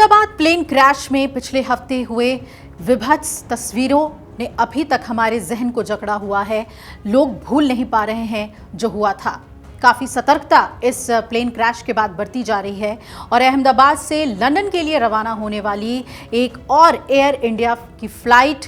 Ahmedabad plane crash में पिछले हफ्ते हुए विभत्स तस्वीरों ने अभी तक हमारे जहन को जकड़ा हुआ है। लोग भूल नहीं पा रहे हैं जो हुआ था। काफ़ी सतर्कता इस प्लेन क्रैश के बाद बरती जा रही है और अहमदाबाद से लंदन के लिए रवाना होने वाली एक और एयर इंडिया की फ्लाइट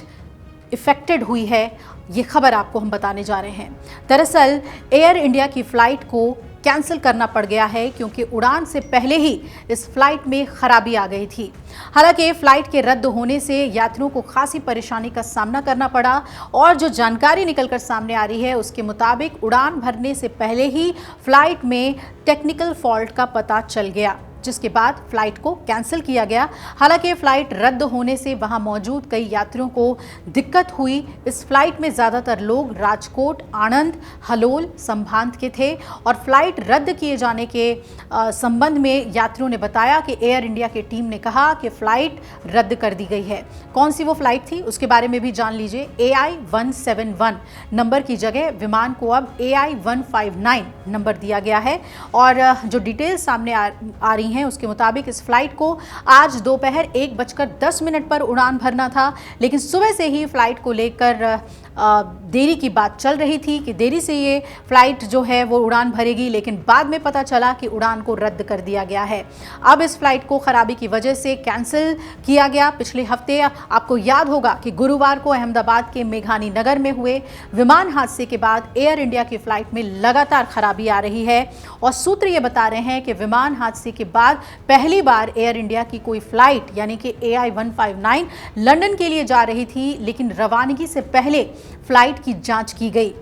इफेक्टेड हुई है। ये खबर आपको हम बताने जा रहे हैं। दरअसल एयर इंडिया की फ्लाइट को कैंसिल करना पड़ गया है क्योंकि उड़ान से पहले ही इस फ्लाइट में खराबी आ गई थी। हालांकि फ्लाइट के रद्द होने से यात्रियों को खासी परेशानी का सामना करना पड़ा और जो जानकारी निकलकर सामने आ रही है उसके मुताबिक उड़ान भरने से पहले ही फ्लाइट में टेक्निकल फॉल्ट का पता चल गया, जिसके बाद फ्लाइट को कैंसिल किया गया। हालांकि फ्लाइट रद्द होने से वहां मौजूद कई यात्रियों को दिक्कत हुई। इस फ्लाइट में ज़्यादातर लोग राजकोट, आणंद, हलोल संभांत के थे और फ्लाइट रद्द किए जाने के संबंध में यात्रियों ने बताया कि एयर इंडिया की टीम ने कहा कि फ़्लाइट रद्द कर दी गई है। कौन सी वो फ्लाइट थी उसके बारे में भी जान लीजिए। AI-171 नंबर की जगह विमान को अब AI-159 नंबर दिया गया है और जो डिटेल सामने आ रही हैं उसके मुताबिक इस फ्लाइट को आज दोपहर 1:10 पर उड़ान भरना था, लेकिन सुबह से ही फ्लाइट को लेकर देरी की बात चल रही थी कि देरी से ये फ्लाइट जो है वो उड़ान भरेगी, लेकिन बाद में पता चला कि उड़ान को रद्द कर दिया गया है। अब इस फ्लाइट को खराबी की वजह से कैंसिल किया गया। पिछले हफ्ते आपको याद होगा कि गुरुवार को अहमदाबाद के मेघानी नगर में हुए विमान हादसे के बाद एयर इंडिया की फ्लाइट में लगातार खराबी आ रही है और सूत्र ये बता रहे हैं कि विमान हादसे के बाद पहली बार एयर इंडिया की कोई फ्लाइट यानी कि AI-159 लंदन के लिए जा रही थी, लेकिन रवानगी से पहले फ्लाइट की जांच की गई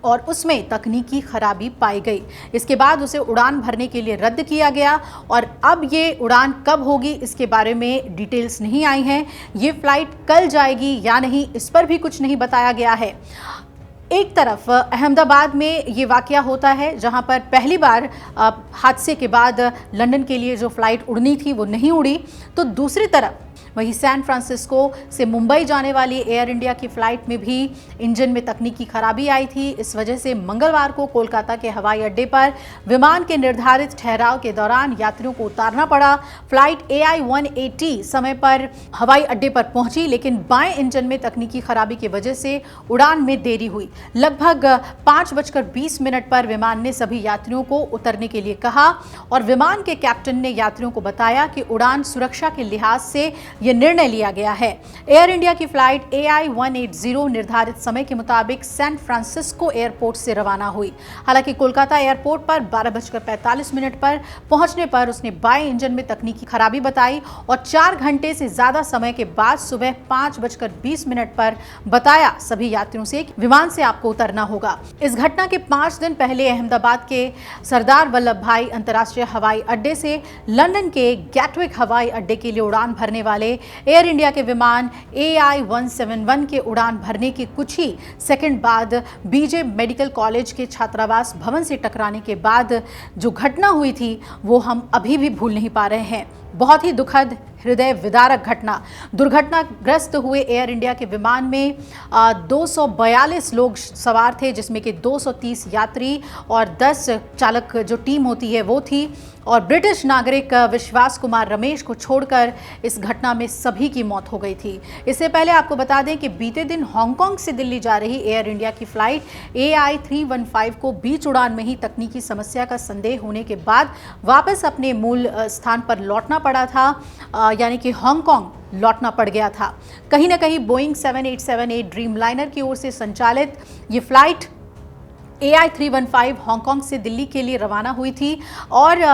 और उसमें तकनीकी खराबी पाई गई। इसके बाद उसे उड़ान भरने के लिए रद्द किया गया और अब ये उड़ान कब होगी इसके बारे में डिटेल्स नहीं आई हैं। ये फ्लाइट कल जाएगी या नहीं इस पर भी कुछ नहीं बताया गया है। एक तरफ अहमदाबाद में ये वाकया होता है जहां पर पहली बार हादसे के बाद लंदन के लिए जो फ्लाइट उड़नी थी वो नहीं उड़ी, तो दूसरी तरफ वहीं सैन फ्रांसिस्को से मुंबई जाने वाली एयर इंडिया की फ्लाइट में भी इंजन में तकनीकी खराबी आई थी। इस वजह से मंगलवार को कोलकाता के हवाई अड्डे पर विमान के निर्धारित ठहराव के दौरान यात्रियों को उतारना पड़ा। फ्लाइट AI-180 समय पर हवाई अड्डे पर पहुंची, लेकिन बाएं इंजन में तकनीकी खराबी की वजह से उड़ान में देरी हुई। लगभग 5:20 पर विमान ने सभी यात्रियों को उतरने के लिए कहा और विमान के कैप्टन ने यात्रियों को बताया कि उड़ान सुरक्षा के लिहाज से यह निर्णय लिया गया है। एयर इंडिया की फ्लाइट AI-180 निर्धारित समय के मुताबिक सैन फ्रांसिस्को एयरपोर्ट से रवाना हुई। हालांकि कोलकाता एयरपोर्ट पर 12:45 पर पहुंचने पर उसने बाएं इंजन में तकनीकी खराबी बताई और 4 घंटे से ज्यादा समय के बाद सुबह 5:20 पर बताया सभी यात्रियों से विमान से आपको उतरना होगा। इस घटना के 5 दिन पहले अहमदाबाद के सरदार वल्लभ भाई अंतर्राष्ट्रीय हवाई अड्डे से लंदन के गैटविक हवाई अड्डे के लिए उड़ान भरने वाले एयर इंडिया के विमान AI-171 के उड़ान भरने के कुछ ही सेकंड बाद BJ मेडिकल कॉलेज के छात्रावास भवन से टकराने के बाद जो घटना हुई थी वो हम अभी भी भूल नहीं पा रहे हैं। बहुत ही दुखद, हृदय विदारक घटना। दुर्घटनाग्रस्त हुए एयर इंडिया के विमान में 242 लोग सवार थे, जिसमें कि 230 यात्री और 10 चालक जो टीम होती है वो थी और ब्रिटिश नागरिक विश्वास कुमार रमेश को छोड़कर इस घटना में सभी की मौत हो गई थी। इससे पहले आपको बता दें कि बीते दिन हांगकांग से दिल्ली जा रही एयर इंडिया की फ्लाइट AI-315 को बीच उड़ान में ही तकनीकी समस्या का संदेह होने के बाद वापस अपने मूल स्थान पर लौटना पड़ा था, यानी कि हांगकांग लौटना पड़ गया था। कहीं ना कहीं बोइंग 787-8 ड्रीमलाइनर की ओर से संचालित ये फ्लाइट AI-315 हांगकांग से दिल्ली के लिए रवाना हुई थी और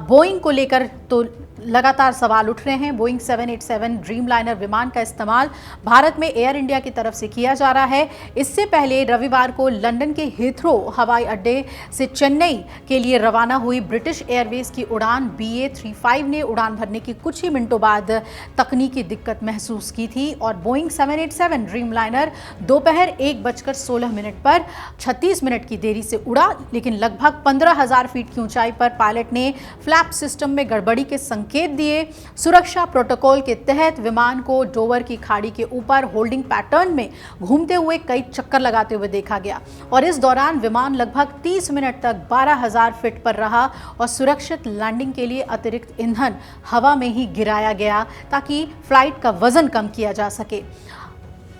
बोइंग को लेकर तो लगातार सवाल उठ रहे हैं। बोइंग 787 ड्रीमलाइनर विमान का इस्तेमाल भारत में एयर इंडिया की तरफ से किया जा रहा है। इससे पहले रविवार को लंदन के हीथ्रो हवाई अड्डे से चेन्नई के लिए रवाना हुई ब्रिटिश एयरवेज की उड़ान BA-35 ने उड़ान भरने के कुछ ही मिनटों बाद तकनीकी दिक्कत महसूस की थी और बोइंग 787 ड्रीमलाइनर दोपहर 1:16 पर 36 मिनट की देरी से उड़ा, लेकिन लगभग 15,000 फीट की ऊंचाई पर पायलट ने फ्लैप सिस्टम में गड़बड़ी के संकेत संकेत दिए। सुरक्षा प्रोटोकॉल के तहत विमान को डोवर की खाड़ी के ऊपर होल्डिंग पैटर्न में घूमते हुए कई चक्कर लगाते हुए देखा गया और इस दौरान विमान लगभग 30 मिनट तक 12,000 फीट पर रहा और सुरक्षित लैंडिंग के लिए अतिरिक्त ईंधन हवा में ही गिराया गया ताकि फ्लाइट का वजन कम किया जा सके।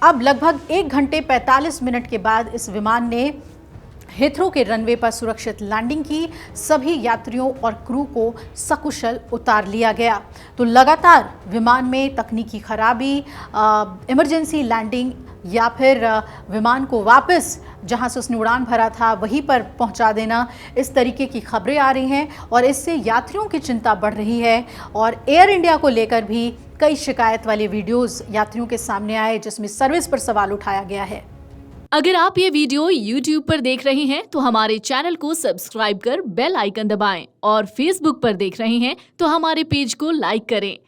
अब लगभग 1 घंटे 45 मिनट के बाद इस विमान ने हीथ्रो के रनवे पर सुरक्षित लैंडिंग की। सभी यात्रियों और क्रू को सकुशल उतार लिया गया। तो लगातार विमान में तकनीकी खराबी, इमरजेंसी लैंडिंग या फिर विमान को वापस जहां से उसने उड़ान भरा था वहीं पर पहुंचा देना, इस तरीके की खबरें आ रही हैं और इससे यात्रियों की चिंता बढ़ रही है और एयर इंडिया को लेकर भी कई शिकायत वाले वीडियोस यात्रियों के सामने आए जिसमें सर्विस पर सवाल उठाया गया है। अगर आप ये वीडियो YouTube पर देख रहे हैं तो हमारे चैनल को सब्सक्राइब कर बेल आइकन दबाएं और Facebook पर देख रहे हैं तो हमारे पेज को लाइक करें।